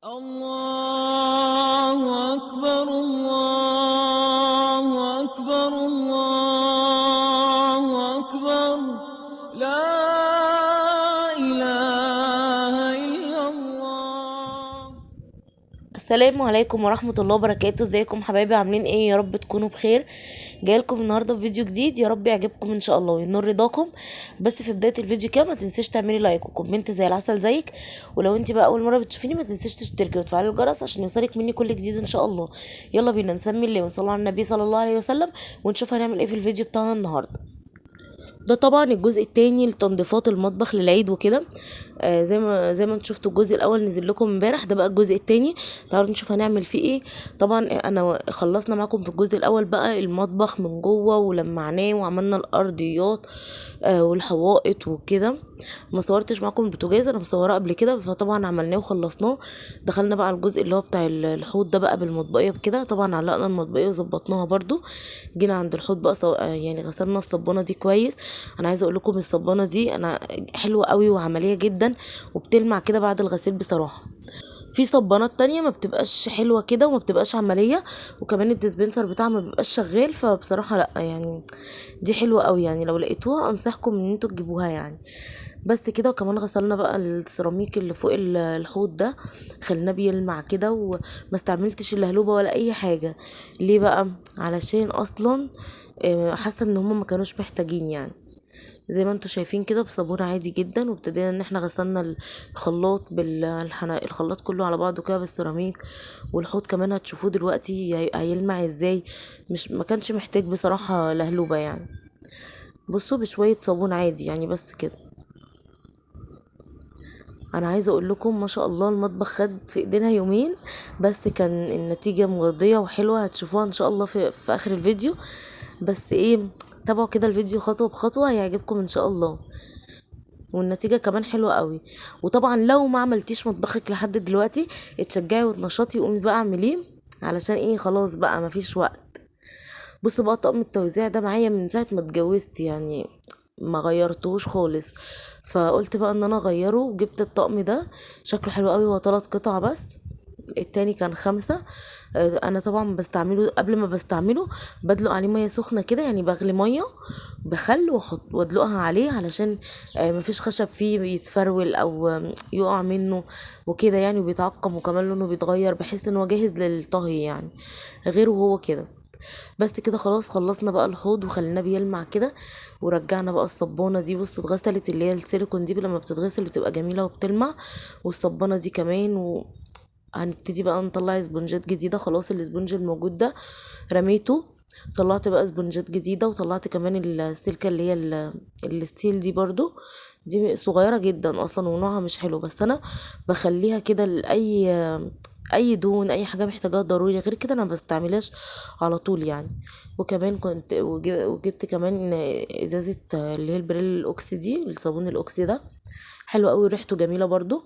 الله أكبر الله أكبر الله أكبر. لا إله إلا الله. السلام عليكم ورحمة الله وبركاته. ازيكم حبايبي؟ عاملين ايه؟ يا رب تكونوا بخير. جايلكم النهاردة بفيديو جديد، يا رب يعجبكم ان شاء الله وينور رضاكم. بس في بداية الفيديو كده ما تنسيش تعملي لايك وكومنت زي العسل زيك، ولو انت بقى اول مرة بتشوفيني ما تنسيش تشتركي وتفعلي الجرس عشان يوصلك مني كل جديد ان شاء الله. يلا بينا نسمي الله ونصلي على النبي صلى الله عليه وسلم ونشوف هنعمل ايه في الفيديو بتاعنا النهاردة. ده طبعا الجزء التاني لتنظيفات المطبخ للعيد وكده. زي ما انتوا شفتوا الجزء الاول نزل لكم امبارح، ده بقى الجزء التاني. تعالوا نشوف هنعمل فيه ايه. طبعا انا خلصنا معاكم في الجزء الاول بقى المطبخ من جوه ولمعناه وعملنا الارضيات والحوائط وكده. ما صورتش معاكم البوتاجاز، انا مصوره قبل كده، فطبعا عملناه وخلصناه. دخلنا بقى على الجزء اللي هو بتاع الحوض ده بقى بالمطبقيه بكده. طبعا علقنا المطبقيه وظبطناها برضو. جينا عند الحوض بقى يعني غسلنا الصبانه دي كويس. انا عايزه اقول لكم الصبانه دي انا حلوه قوي وعمليه جدا وبتلمع كده بعد الغسيل بصراحه. في صبانات تانية ما بتبقاش حلوة كده وما بتبقاش عملية، وكمان الديسبنسر بتاعها ما بيبقاش شغال، فبصراحة لا يعني دي حلوة قوي، يعني لو لقيتوها انصحكم ان انتوا تجيبوها يعني. بس كده. وكمان غسلنا بقى السيراميك اللي فوق الحوض ده، خليناه بيلمع كده وما استعملتش اللهلوبة ولا اي حاجة. ليه بقى؟ علشان اصلا حاسة ان هما ما كانوش محتاجين يعني. زي ما انتوا شايفين كده بصابون عادي جدا، وابتدينا ان احنا غسلنا الخلاط الخلاط كله على بعضه كده بالسيراميك. والحوض كمان هتشوفوه دلوقتي هيلمع ازاي. مش ما كانش محتاج بصراحة لهلوبة يعني. بصوا بشوية صابون عادي يعني بس كده. انا عايزه اقول لكم ما شاء الله المطبخ خد في ايدينا يومين، بس كان النتيجه مرضيه وحلوه، هتشوفوها ان شاء الله في اخر الفيديو. بس ايه، تابعوا كده الفيديو خطوه بخطوه هيعجبكم ان شاء الله. والنتيجة كمان حلوة قوي. وطبعا لو ما عملتيش مطبخك لحد دلوقتي اتشجعي وتنشطي وقومي بقى اعمليه، علشان ايه خلاص بقى مفيش وقت. بصوا بقى طقم التوزيع ده معايا من ساعة ما اتجوزت يعني، ما غيرتهوش خالص. فقلت بقى ان انا اغيره وجبت الطقم ده. شكله حلو قوي، هو 3 قطع بس. التاني كان 5. انا طبعا بستعمله قبل ما بستعمله بدلق عليه ميه سخنه كده، يعني بغلي ميه بخل واحط وادلقها عليه علشان مفيش خشب فيه يتفرول او يقع منه وكده يعني، وبيتعقم وكمان لونه بيتغير، بحيث ان هو جاهز للطهي يعني، غير وهو كده. بس كده خلاص خلصنا بقى الحوض وخليناه بيلمع كده. ورجعنا بقى الصبانه دي، بصوا اتغسلت، اللي هي السيليكون دي لما بتتغسل بتبقى جميله وبتلمع. والصبانه دي كمان. هنبتدي بقى نطلع اسبونجات جديدة. خلاص الاسبونج الموجود ده رميته. طلعت بقى اسبونجات جديدة، وطلعت كمان السلكة اللي هي الستيل دي برضو. دي صغيرة جدا اصلا ونوعها مش حلو، بس انا بخليها كده اي دهون اي حاجة محتاجاها ضروري، غير كده انا بستعملهاش على طول يعني. وكمان كنت وجبت كمان ازازة اللي هي البريل الاوكسي دي، الصابون الاوكسي ده حلو قوي، ريحته جميلة برضو.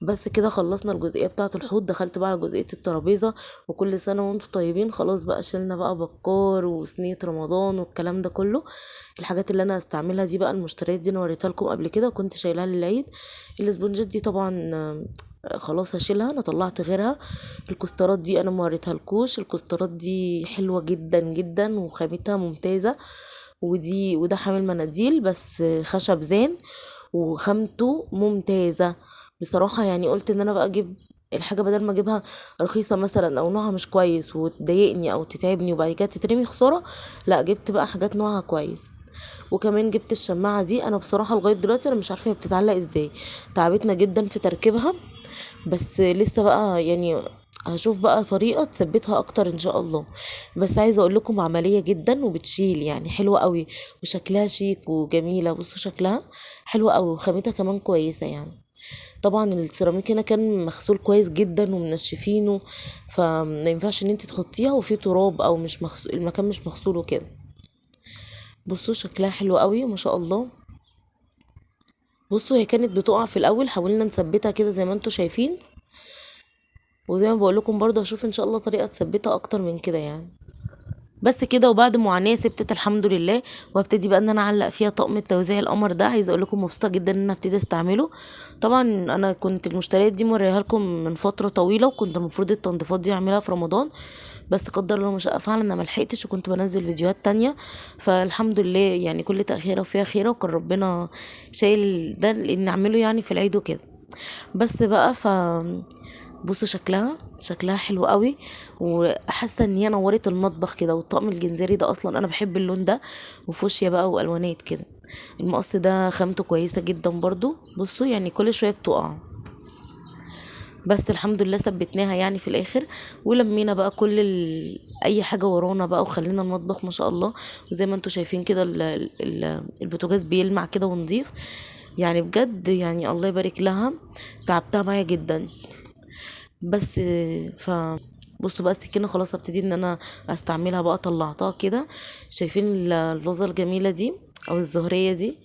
بس كده خلصنا الجزئيه بتاعه الحوض، دخلت بقى على جزئيه الترابيزه. وكل سنه وانتم طيبين. خلاص بقى شلنا بقى بكار وصينيه رمضان والكلام ده كله. الحاجات اللي انا هستعملها دي بقى المشتريات دي انا وريتها لكم قبل كده وكنت شايلها للعيد. الاسبونجات دي طبعا خلاص هشيلها، انا طلعت غيرها. الكسترات دي انا ما وريتها لكوش. الكسترات دي حلوه جدا جدا وخامتها ممتازه. وده حامل مناديل بس خشب زان، وخامته ممتازه بصراحة. يعني قلت ان انا بقى اجيب الحاجة بدل ما اجيبها رخيصة مثلا او نوعها مش كويس وتضايقني او تتعبني وبعد كده تترمي خسارة، لا جبت بقى حاجات نوعها كويس. وكمان جبت الشماعة دي. انا بصراحة لغاية دلوقتي انا مش عارفة هي بتتعلق ازاي، تعبتنا جدا في تركيبها. بس لسه بقى يعني هشوف بقى طريقة تثبتها اكتر ان شاء الله. بس عايزة اقول لكم عملية جدا وبتشيل يعني حلوة قوي، وشكلها شيك وجميلة. بصوا شكلها حلوة قوي وخامتها كمان كويسة يعني. طبعا السيراميك هنا كان مغسول كويس جدا ومنشفينه، فما ينفعش ان انت تحطيها وفي تراب او مش مغسول، المكان مش مغسول وكده. بصوا شكلها حلو قوي ما شاء الله. بصوا هي كانت بتقع في الاول، حاولنا نثبتها كده زي ما انتوا شايفين. وزي ما بقول لكم برضه هشوف ان شاء الله طريقه تثبتها اكتر من كده يعني. بس كده. وبعد معاناه سبتت الحمد لله، وابتدي بقى ان انا اعلق فيها طقم التوزيع القمر ده. عايزه اقول لكم مبسوطه جدا ان انا ابتدي استعمله. طبعا انا كنت المشتريات دي موريها لكم من فتره طويله، وكنت المفروض التنظيفات دي اعملها في رمضان، بس قدر الله ما شاء فعلا انا ملحقتش، وكنت بنزل فيديوهات تانية. فالحمد لله يعني كل تأخيرة وفيها خيرة، وكان ربنا شايل ده ان اعمله يعني في العيد وكده. بس بقى بصوا شكلها حلو قوي، وحاسه ان هي نورت المطبخ كده. والطقم الجنزيري ده اصلا انا بحب اللون ده، وفوشيا بقى والوانات كده. المقص ده خامته كويسه جدا برضو. بصوا يعني كل شويه بتقع، بس الحمد لله ثبتناها يعني في الاخر. ولمينا بقى اي حاجه ورانا بقى، وخلينا المطبخ ما شاء الله. وزي ما انتم شايفين كده البوتاجاز بيلمع كده ونضيف، يعني بجد يعني الله يبارك لها، تعبتها معايا جدا. بس ف بصوا بقى السكينه خلاص ابتدي ان انا استعملها بقى. طلعتها كده، شايفين الفازه الجميله دي او الزهريه دي،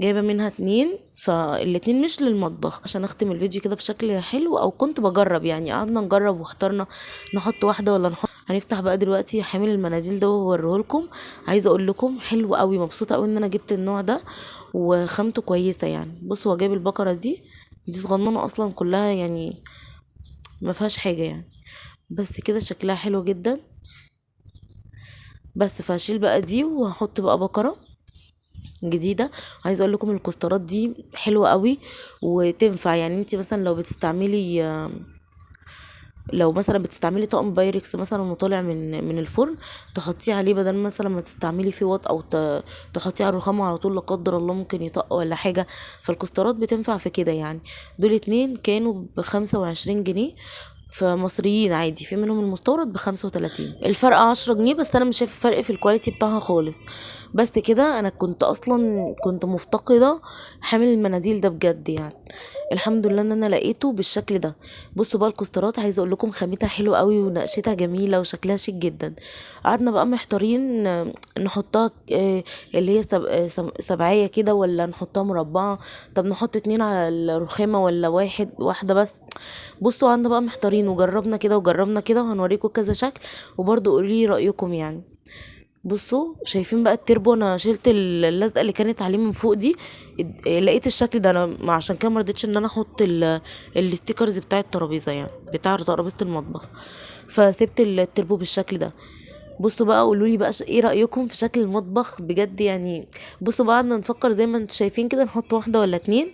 جايبه منها اتنين. فالاتنين مش للمطبخ، عشان اختم الفيديو كده بشكل حلو، او كنت بجرب يعني، قعدنا نجرب واخترنا نحط واحده ولا نحط. هنفتح بقى دلوقتي حامل المناديل ده واوريهولكم. عايزه اقول لكم حلو قوي، مبسوطه قوي ان انا جبت النوع ده، وخامته كويسه يعني. بصوا هو جايب البقره دي صغننه اصلا كلها يعني، ما فيهاش حاجه يعني. بس كده شكلها حلو جدا. بس فهشيل بقى دي وهحط بقى بقره جديده. عايزه اقول لكم الكوسترات دي حلوه قوي وتنفع يعني. انت مثلا لو مثلا بتستعملي طقم بايركس مثلا وطالع من الفرن، تحطيه عليه بدل مثلا ما تستعملي فيه وات، او تحطيه على الرخامه على طول، لا قدر الله ممكن يطق ولا حاجه. فالكوسترات بتنفع في كده يعني. دول اتنين كانوا ب25 جنيه، فمصريين عادي. في منهم المستورد ب35، الفرق 10 جنيه بس. انا مش شايفه فرق في الكواليتي بتاعها خالص. بس كده انا كنت اصلا كنت مفتقده حامل المناديل ده بجد يعني. الحمد لله ان انا لقيته بالشكل ده. بصوا بقى الكوسترات، عايزه اقول لكم خامتها حلوه قوي، ونقشتها جميله، وشكلها شيك جدا. قعدنا بقى محتارين نحطها اللي هي سبعية كده، ولا نحطها مربعه. طب نحط اتنين على الرخامه، ولا واحده بس. بصوا عندنا بقى محتارين، وجربنا كده وجربنا كده، وهنوريكم كذا شكل، وبرضو قولي رايكم يعني. بصوا شايفين بقى التربو، انا شلت اللزقه اللي كانت عليه من فوق دي. لقيت الشكل ده انا عشان كده ما رضيتش ان انا احط الستيكرز بتاع الترابيزه يعني، بتاع ترابيزه المطبخ. فسبت التربو بالشكل ده. بصوا بقى قولوا لي بقى ايه رايكم في شكل المطبخ بجد يعني. بصوا بقى قعدنا نفكر زي ما انتم شايفين كده، نحط واحده ولا اتنين.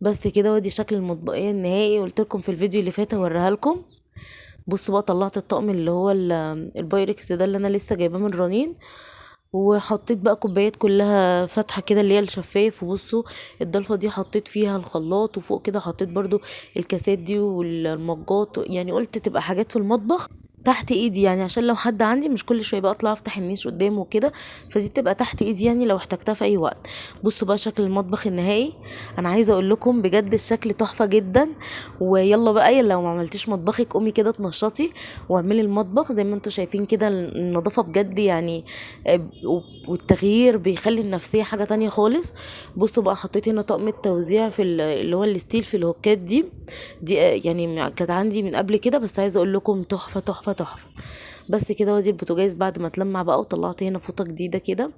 بس كده وادي شكل المطبخيه النهائي. قلت لكم في الفيديو اللي فات هوريها لكم. بصوا بقى طلعت الطقم اللي هو البايركس ده اللي انا لسه جايباه من رنين، وحطيت بقى كوبايات كلها فاتحه كده اللي هي الشفاف. وبصوا الضلفه دي حطيت فيها الخلاط، وفوق كده حطيت برضو الكاسات دي والمجات يعني. قلت تبقى حاجات في المطبخ تحت ايدي يعني، عشان لو حد عندي مش كل شويه بقى اطلع افتح النيش قدامه وكده. فدي تبقى تحت ايدي يعني لو احتجتها في اي وقت. بصوا بقى شكل المطبخ النهائي. انا عايزه اقول لكم بجد الشكل تحفه جدا. ويلا بقى لو ما عملتيش مطبخك قومي كده تنشطي واعملي المطبخ زي ما انتم شايفين كده. النظافه بجد يعني، والتغيير بيخلي النفسيه حاجه تانية خالص. بصوا بقى حطيت هنا طقم التوزيع في اللي هو الستيل في الهوكات دي يعني كانت عندي من قبل كده، بس عايزه اقول لكم تحفه تحفه تحفه. بس كده وادي البوتاجاز بعد ما اتلمع بقى، وطلعت هنا فوطه جديده كده.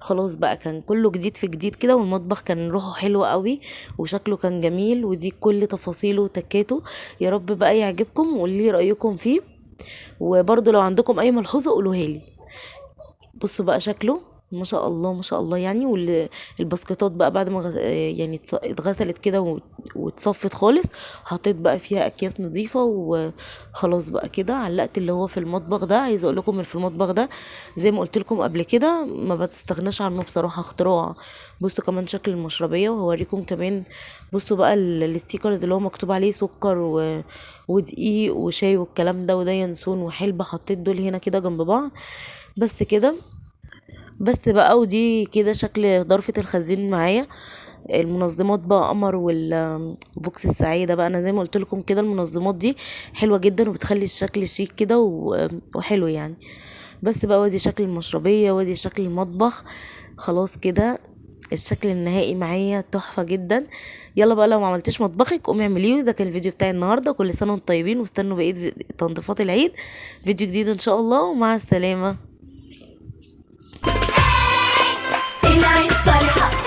خلاص بقى كان كله جديد في جديد كده، والمطبخ كان روحه حلوه قوي، وشكله كان جميل، ودي كل تفاصيله وتكاته. يا رب بقى يعجبكم، وقولي لي رايكم فيه. وبرضه لو عندكم اي ملحوظه قولوها لي. بصوا بقى شكله ما شاء الله ما شاء الله يعني. والبسكوتات بقى بعد ما يعني اتغسلت كده واتصفت خالص، حطيت بقى فيها اكياس نظيفه. وخلاص بقى كده علقت اللي هو في المطبخ ده. عايزه اقول لكم في المطبخ ده زي ما قلت لكم قبل كده ما بتستغناش عنه بصراحه، اختراع. بصوا كمان شكل المشربيه، وهوريكم كمان. بصوا بقى الستيكرز اللي هو مكتوب عليه سكر ودقيق وشاي والكلام ده، وده ينسون وحلبة، حطيت دول هنا كده جنب بعض. بس كده. بس بقى ودي كده شكل ظرفة الخزين معايا. المنظمات بقى قمر وبوكس السعيدة بقى. انا زي ما قلت لكم كده المنظمات دي حلوة جدا، وبتخلي الشكل شيك كده وحلو يعني. بس بقى ودي شكل المشربية، ودي شكل المطبخ. خلاص كده الشكل النهائي معايا تحفة جدا. يلا بقى لو ما عملتيش مطبخك قومي اعمليه. ده كان الفيديو بتاعي النهارده، كل سنة وانتم طيبين، واستنوا بقية تنظيفات العيد، فيديو جديد ان شاء الله، ومع السلامة. العيد فرحة